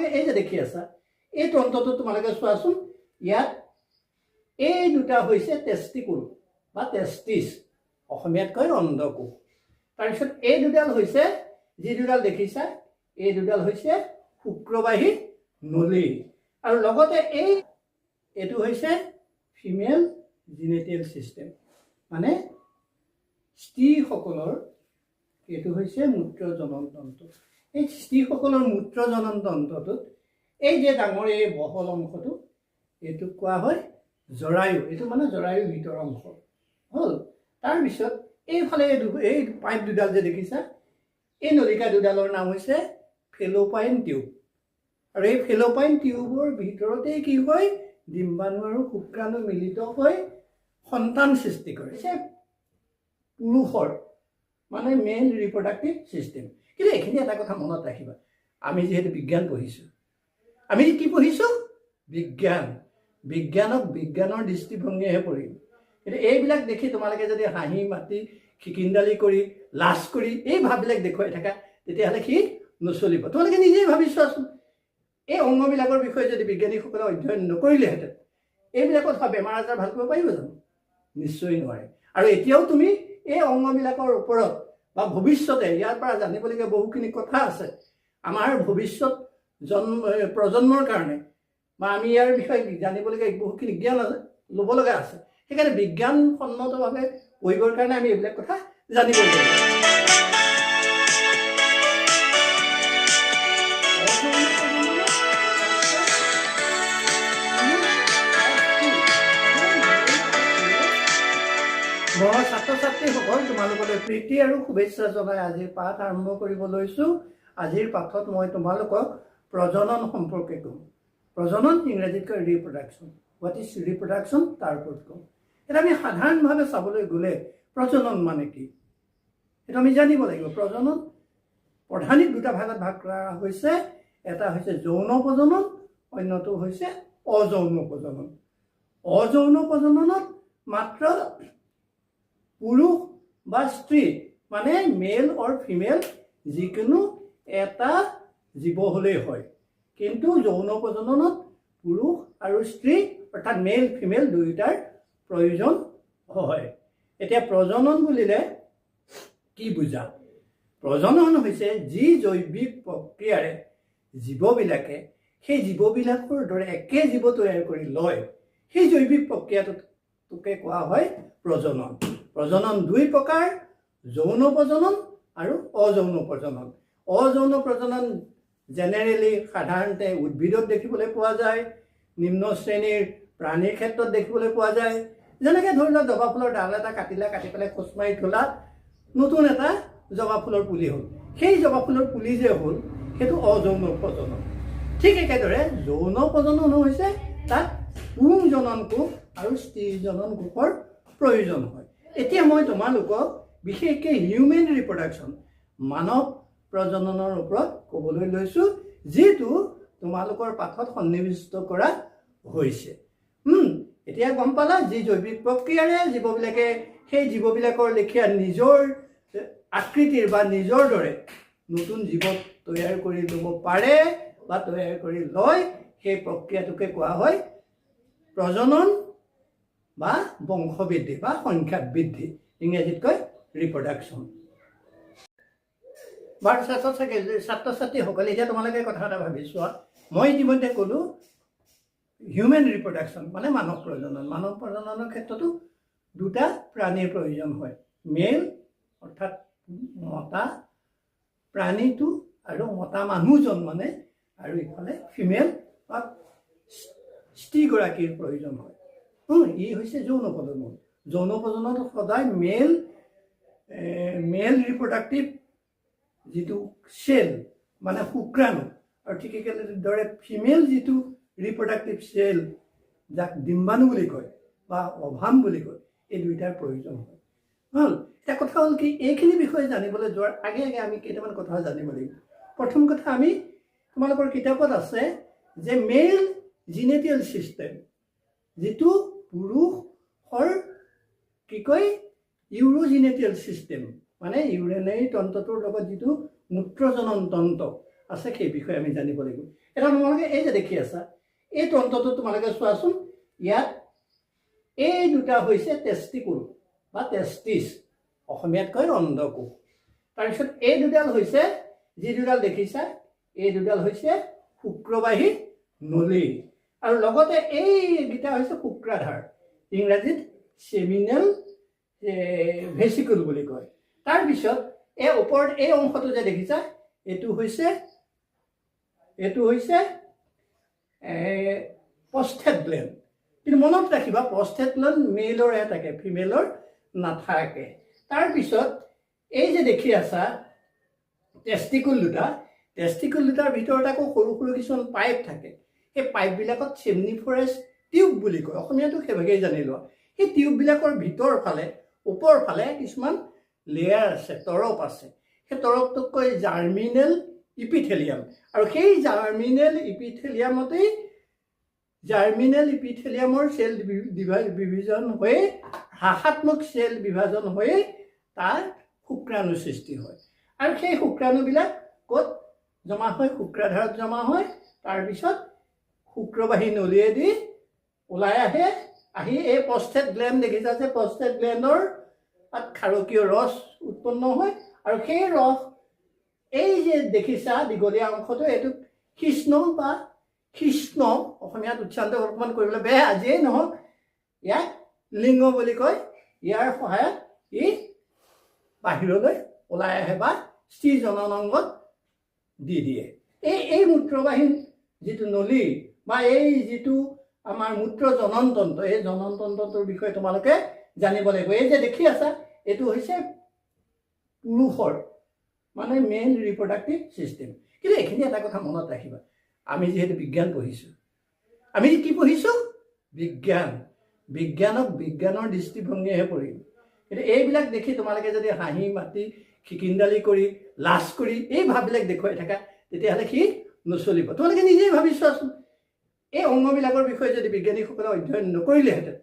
তোমালোকে এই যে দেখি আছা এই তন্ত্ৰটো তোমালোকে চোৱাচোন ইয়াত এই দুটা হৈছে টেষ্টিকুল বা টেষ্টিছ অসমীয়াত কয় অন্ধকোষ তাৰপিছত এই দুডাল হৈছে যি দুডাল দেখিছা এই দুডাল হৈছে শুক্ৰবাহী নলী আৰু লগতে এইটো হৈছে ফিমেল জিনেটিয়েল সিস্টেম মানে স্ত্ৰীসকলৰ এইটো হৈছে মূত্ৰ জনন তন্ত্ৰ এই স্ত্ৰীসকলৰ মূত্ৰ জনন তন্ত্ৰটোত এই যে ডাঙৰ এই বহল অংশটো এইটো কোৱা হয় জৰায়ু এইটো মানে জৰায়ুৰ ভিতৰ অংশ হ'ল তাৰপিছত এইফালে এই পাইপ দুডাল যে দেখিছা এই নলিকা দুডালৰ নাম হৈছে ফেলোপাইন টিউব আৰু এই ফেলোপাইন টিউবৰ ভিতৰতে কি হয় ডিম্বাণু আৰু শুক্ৰাণু মিলিত হৈ সন্তান সৃষ্টি কৰিছে পুৰুষৰ মানে মেইল ৰিপ্ৰডাক্টিভ সিস্টেম কিন্তু এইখিনি এটা কথা মনত ৰাখিবা আমি যেহেতু বিজ্ঞান পঢ়িছোঁ আমি কি পঢ়িছোঁ বিজ্ঞানক বিজ্ঞানৰ দৃষ্টিভংগীহে পঢ়িম কিন্তু এইবিলাক দেখি তোমালোকে যদি হাঁহি মাতি খিকিন্দালি কৰি লাজ কৰি এই ভাববিলাক দেখুৱাই থাকা তেতিয়াহ'লে সি নচলিব তোমালোকে নিজেই ভাবি চোৱাচোন এই অংগবিলাকৰ বিষয়ে যদি বিজ্ঞানীসকলে অধ্যয়ন নকৰিলেহেঁতেন এইবিলাকত বেমাৰ আজাৰ ভাল কৰিব পাৰিব জানো নিশ্চয় নোৱাৰে আৰু এতিয়াও তুমি এই অংগবিলাকৰ ওপৰত বা ভৱিষ্যতে ইয়াৰ পৰা জানিবলগীয়া বহুখিনি কথা আছে আমাৰ ভৱিষ্যত প্ৰজন্মৰ কাৰণে বা আমি ইয়াৰ বিষয়ে জানিবলগীয়া বহুখিনি জ্ঞান ল'ব লগা আছে সেইকাৰণে বিজ্ঞানসন্মতভাৱে পঢ়িবৰ কাৰণে আমি এইবিলাক কথা জানিব লাগিব মই ছাত্ৰ ছাত্ৰীসকল তোমালোকলৈ প্ৰীতি আৰু শুভেচ্ছা জনাই আজিৰ পাঠ আৰম্ভ কৰিব লৈছোঁ আজিৰ পাঠত মই তোমালোকক প্ৰজনন সম্পৰ্কে ক'ম প্ৰজনন ইংৰাজীত কয় ৰিপ্ৰডাকশ্যন হোৱাট ইজ ৰিপ্ৰডাকশ্যন তাৰ ওপৰত ক'ম এটা আমি সাধাৰণভাৱে চাবলৈ গ'লে প্ৰজনন মানে কি সেইটো আমি জানিব লাগিব প্ৰজনন প্ৰধানিক দুটা ভাগত ভাগ কৰা হৈছে এটা হৈছে যৌন প্ৰজনন অন্যটো হৈছে অযৌন প্ৰজনন অযৌন প্ৰজননত মাত্ৰ পুৰুষ বা স্ত্ৰী মানে মেল অৰ ফিমেল যিকোনো এটা জীৱ হ'লেই হয় কিন্তু যৌন প্ৰজননত পুৰুষ আৰু স্ত্ৰী অৰ্থাৎ মেল ফিমেল দুয়োটাৰ প্ৰয়োজন হয় এতিয়া প্ৰজনন বুলিলে কি বুজা প্ৰজনন হৈছে যি জৈৱিক প্ৰক্ৰিয়াৰে জীৱবিলাকে সেই জীৱবিলাকৰ দৰে একে জীৱ তৈয়াৰ কৰি লয় সেই জৈৱিক প্ৰক্ৰিয়াটোকে কোৱা হয় প্ৰজনন প্ৰজনন দুই প্ৰকাৰ যৌন প্ৰজনন আৰু অযৌন প্ৰজনন অযৌন প্ৰজনন জেনেৰেলি সাধাৰণতে উদ্ভিদত দেখিবলৈ পোৱা যায় নিম্ন শ্ৰেণীৰ প্ৰাণীৰ ক্ষেত্ৰত দেখিবলৈ পোৱা যায় যেনেকৈ ধৰি লওক জবা ফুলৰ ডাল এটা কাটি পেলাই খোজ মাৰি থ'লা নতুন এটা জবা ফুলৰ পুলি হ'ল সেই জবা ফুলৰ পুলি যে হ'ল সেইটো অযৌন প্ৰজনন ঠিক একেদৰে যৌন প্ৰজনন হৈছে তাত পুং জনন কোষ আৰু স্ত্ৰী জনন কোষৰ প্ৰয়োজন হয় এতিয়া মই তোমালোকক বিশেষকৈ হিউমেন ৰিপ্ৰডাকশ্যন মানৱ প্ৰজননৰ ওপৰত ক'বলৈ লৈছোঁ যিটো তোমালোকৰ পাঠত সন্নিৱিষ্ট কৰা হৈছে এতিয়া গম পালা যি জৈৱিক প্ৰক্ৰিয়াৰে জীৱবিলাকে সেই জীৱবিলাকৰ লেখীয়া নিজৰ আকৃতিৰ বা নিজৰ দৰে নতুন জীৱ তৈয়াৰ কৰি ল'ব পাৰে বা তৈয়াৰ কৰি লয় সেই প্ৰক্ৰিয়াটোকে কোৱা হয় প্ৰজনন বা বংশবৃদ্ধি বা সংখ্যা বৃদ্ধি ইংৰাজীত কয় ৰিপ্ৰডাকশ্যন বাৰু ছাত্ৰ ছাত্ৰীসকলে এতিয়া তোমালোকে কথা এটা ভাবি চোৱা মই ইতিমধ্যে ক'লোঁ হিউমেন ৰিপ্ৰডাকশ্যন মানে মানৱ প্ৰজননৰ ক্ষেত্ৰতো দুটা প্ৰাণীৰ প্ৰয়োজন হয় মেল অৰ্থাৎ মতা প্ৰাণীটো আৰু মতা মানুহজন মানে আৰু ইফালে ফিমেল বা স্ত্ৰীগৰাকীৰ প্ৰয়োজন হয় ই হৈছে যৌন প্ৰজননত সদায় মেল ৰিপ্ৰডাক্টিভ যিটো চেল মানে শুক্ৰাণু আৰু ঠিক একেদৰে ফিমেল যিটো ৰিপ্ৰডাক্টিভ চেল যাক ডিম্বাণু বুলি কয় বা অভাম বুলি কয় এই দুইটাৰ প্ৰয়োজন হয় হ'ল এটা কথা হ'ল কি এইখিনি বিষয়ে জানিবলৈ যোৱাৰ আগে আমি কেইটামান কথা জানিব লাগিব প্ৰথম কথা আমি তোমালোকৰ কিতাপত আছে যে মেল জিনেটিয়েল সিস্টেম যিটো পুৰুষৰ কি কয় ইউৰোজিনেটিয়েল সিস্টেম মানে ইউৰিনাৰী তন্ত্ৰটোৰ লগত যিটো মূত্ৰজনন তন্ত্ৰ আছে সেই বিষয়ে আমি জানিব লাগিব। এটা তোমালোকে এই যে দেখি আছা এই তন্ত্ৰটো তোমালোকে চোৱাচোন, ইয়াত এই দুটা হৈছে টেষ্টিকুল বা টেষ্টিছ, অসমীয়াত কয় অন্ধকোষ। তাৰপিছত এই দুডাল হৈছে, যি দুডাল দেখিছা এই দুডাল হৈছে শুক্ৰবাহী নলী, আৰু লগতে এইকেইটা হৈছে শুক্ৰাধাৰ, ইংৰাজীত চেমিনেল ভেচিকুল বুলি কয়। তাৰপিছত এই ওপৰত এই অংশটো যে দেখিছা এইটো হৈছে প্ৰষ্টেট গ্লেণ্ড। কিন্তু মনত ৰাখিবা প্ৰষ্টেট গ্লেণ্ড মেলৰহে থাকে, ফিমেলৰ নাথাকে। তাৰপিছত এই যে দেখি আছা টেষ্টিকুল দুটাৰ ভিতৰত আকৌ সৰু সৰু কিছুমান পাইপ থাকে। সেই পাইপবিলাকত চেমনিফাৰাছ টিউব বুলি কয়, অসমীয়াটো সেইভাগেই জানি লোৱা। সেই টিউববিলাকৰ ভিতৰ ফালে ওপৰ ফালে কিছুমান লেয়াৰ আছে, তৰপ আছে। সেই তৰপটোক কয় জাৰ্মিনেল ইপিথেলিয়াম, আৰু সেই জাৰ্মিনেল ইপিথেলিয়ামৰ চেল বিভাজন হৈ হ্ৰাসাত্মক চেল বিভাজন হৈ তাৰ শুক্ৰাণু সৃষ্টি হয়। আৰু সেই শুক্ৰাণুবিলাক ক'ত জমা হয়? শুক্ৰাধাৰত জমা হয়। তাৰপিছত শুক্ৰবাহী নলীয়েদি ওলাই আহে, আহি এই প্ৰষ্টেট গ্লেণ্ড দেখিছা যে প্ৰষ্টেট গ্লেণ্ডৰ তাত ক্ষাৰকীয় ৰস উৎপন্ন হয়, আৰু সেই ৰস এই যে দেখিছা দীঘলীয়া অংশটো এইটো কৃষ্ণ অসমীয়াত উচ্চাৰণ অকণমান কৰিবলৈ বেয়া, আজিয়েই নহওক ইয়াক লিংগ বুলি কয়। ইয়াৰ সহায়ত ই বাহিৰলৈ ওলাই আহে বা স্ত্ৰী জননাংগত দি দিয়ে। এই মূত্ৰবাহী যিটো নলী বা এই যিটো আমাৰ মূত্ৰ জননতন্ত্ৰ, এই জননতন্ত্ৰটোৰ বিষয়ে তোমালোকে জানিব লাগিব। এই যে দেখি আছা এইটো হৈছে পুৰুষৰ মানে মেইন ৰিপ্ৰডাক্টিভ ছিষ্টেম। কিন্তু এইখিনি এটা কথা মনত ৰাখিবা, আমি যিহেতু বিজ্ঞান পঢ়িছোঁ, আমি কি পঢ়িছোঁ? বিজ্ঞানক বিজ্ঞানৰ দৃষ্টিভংগীহে পঢ়িম। কিন্তু এইবিলাক দেখি তোমালোকে যদি হাঁহি মাতি খিকিন্দালি কৰি লাজ কৰি এই ভাৱবিলাক দেখুৱাই থাকা, তেতিয়াহ'লে সি নচলিব। তোমালোকে নিজেই ভাবি চোৱাচোন, এই অংগবিলাকৰ বিষয়ে যদি বিজ্ঞানীসকলে অধ্যয়ন নকৰিলেহেঁতেন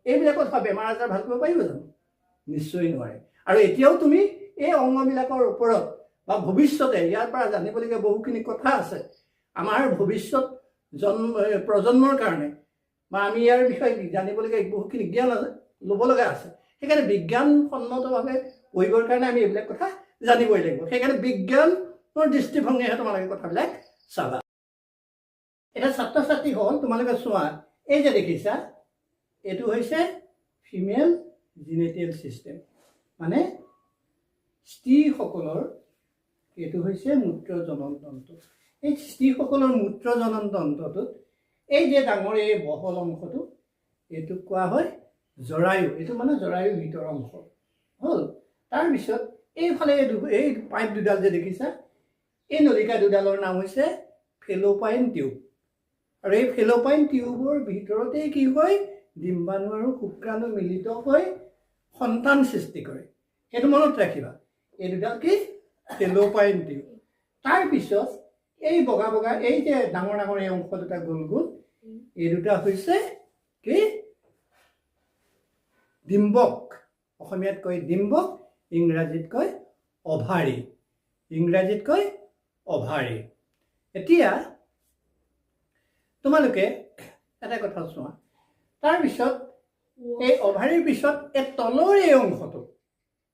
এইবিলাকত বেমাৰ আজাৰ ভাল কৰিব পাৰিব জানো? নিশ্চয় নোৱাৰে। আৰু এতিয়াও তুমি এই অংগবিলাকৰ ওপৰত বা ভৱিষ্যতে ইয়াৰ পৰা জানিবলগীয়া বহুখিনি কথা আছে। আমাৰ ভৱিষ্যত প্ৰজন্মৰ কাৰণে বা আমি ইয়াৰ বিষয়ে জানিবলগীয়া বহুখিনি জ্ঞান ল'ব লগা আছে। সেইকাৰণে বিজ্ঞানসন্মতভাৱে পঢ়িবৰ কাৰণে আমি এইবিলাক কথা জানিবই লাগিব। সেইকাৰণে বিজ্ঞানৰ দৃষ্টিভংগীহে তোমালোকে কথাবিলাক চাবা। এটা ছাত্ৰ ছাত্ৰীসকল তোমালোকে চোৱা, এই যে দেখিছা এইটো হৈছে ফিমেল জিনেটিয়েল ছিষ্টেম, মানে স্ত্ৰীসকলৰ এইটো হৈছে মূত্ৰ জননতন্ত্ৰ। এই স্ত্ৰীসকলৰ মূত্ৰ জননতন্ত্ৰটোত এই যে ডাঙৰ এই বহল অংশটো এইটোক কোৱা হয় জৰায়ু। এইটো মানে জৰায়ুৰ ভিতৰ অংশ হ'ল। তাৰপিছত এইফালে এই পাইপ দুডাল যে দেখিছা এই নলিকা দুডালৰ নাম হৈছে ফেলোপাইন টিউব, আৰু এই ফেলোপাইন টিউবৰ ভিতৰতেই কি হয়? ডিম্বাণু আৰু শুক্ৰাণু মিলিত হৈ সন্তান সৃষ্টি কৰে। সেইটো মনত ৰাখিবা, এই দুডাল কি? ফেলোপাইন টিউব। তাৰপিছত এই বগা বগা এই যে ডাঙৰ ডাঙৰ এই অংশ দুটা গোল গোল এই দুটা হৈছে কি? ডিম্বক। অসমীয়াত কয় ডিম্বক, ইংৰাজীত কয় অভাৰী। এতিয়া তোমালোকে এটা কথা চোৱা, তাৰপিছত এই অভাৰীৰ পিছত এই তলৰ এই অংশটো,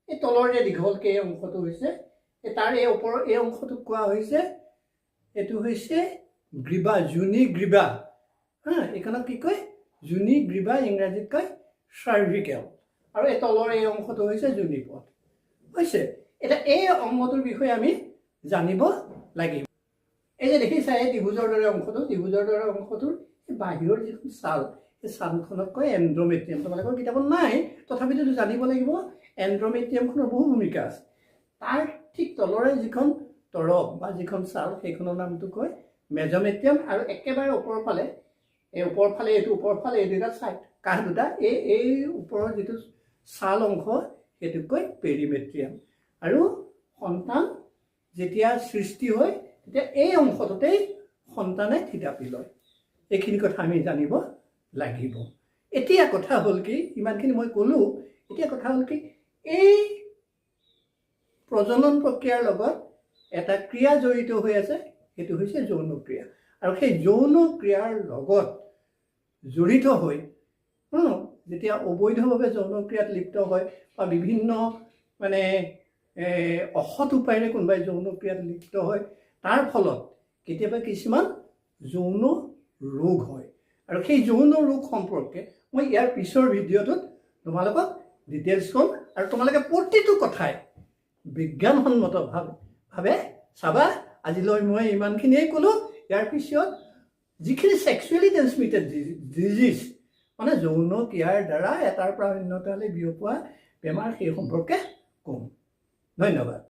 এই তলৰ যে দীঘলকৈ এই অংশটো হৈছে তাৰ এই ওপৰৰ এই অংশটোক কোৱা হৈছে, এইটো হৈছে গ্ৰীবা, যোনি গ্ৰীবা। এইখনক কি কয়? যোনি গ্ৰীবা, ইংৰাজীত কয় চাৰ্ভিকেল, আৰু এই তলৰ এই অংশটো হৈছে যোনিপথ হৈছে। এতিয়া এই অংগটোৰ বিষয়ে আমি জানিব লাগিব। এই যে দেখিছা এই ত্ৰিভুজৰ দৰে অংশটোৰ এই বাহিৰৰ যিখন ছাল, সেই ছালখনক কয় এণ্ড্ৰমেট্ৰিয়াম। তোমালোকৰ কিতাপত নাই, তথাপিতো জানিব লাগিব এণ্ড্ৰমেট্ৰিয়ামখনৰ বহু ভূমিকা আছে। তাৰ ঠিক তলৰে যিখন তৰপ বা যিখন ছাল সেইখনৰ নামটো কয় মেজমেট্ৰিয়াম, আৰু একেবাৰে ওপৰৰ ফালে এই দুটা ছাইড কাষ দুটা এই ওপৰৰ যিটো ছাল অংশ সেইটোক কয় পেৰিমেট্ৰিয়াম। আৰু সন্তান যেতিয়া সৃষ্টি হয় তেতিয়া এই অংশটোতেই সন্তানে থিতাপি লয়। এইখিনি কথা আমি জানিব লাগিব। এতিয়া কথা হ'ল কি, ইমানখিনি মই ক'লোঁ, এতিয়া কথা হ'ল কি, এই প্ৰজনন প্ৰক্ৰিয়াৰ লগত এটা ক্ৰিয়া জড়িত হৈ আছে, সেইটো হৈছে যৌন ক্ৰিয়া আৰু সেই যৌন ক্ৰিয়াৰ লগত জড়িত হৈ যেতিয়া অবৈধভাৱে যৌন ক্ৰিয়াত লিপ্ত হয় বা বিভিন্ন মানে অসৎ উপায়েৰে কোনোবাই যৌন ক্ৰিয়াত লিপ্ত হয় তাৰ ফলত কেতিয়াবা কিছুমান যৌন ৰোগ হয় আৰু সেই যৌন ৰোগ সম্পৰ্কে মই ইয়াৰ পিছৰ ভিডিঅ'টোত তোমালোকক ডিটেইলছ ক'ম আৰু তোমালোকে প্ৰতিটো কথাই বিজ্ঞানসন্মতভাৱে চাবা। আজিলৈ মই ইমানখিনিয়ে ক'লোঁ। ইয়াৰ পিছত যিখিনি ছেক্সুৱেলি ট্ৰেন্সমিটেড ডিজিজ মানে যৌন ক্ৰিয়াৰ দ্বাৰা এটাৰ পৰা অন্যতালৈ বিয়পোৱা বেমাৰ সেই সম্পৰ্কে ক'ম। ধন্যবাদ।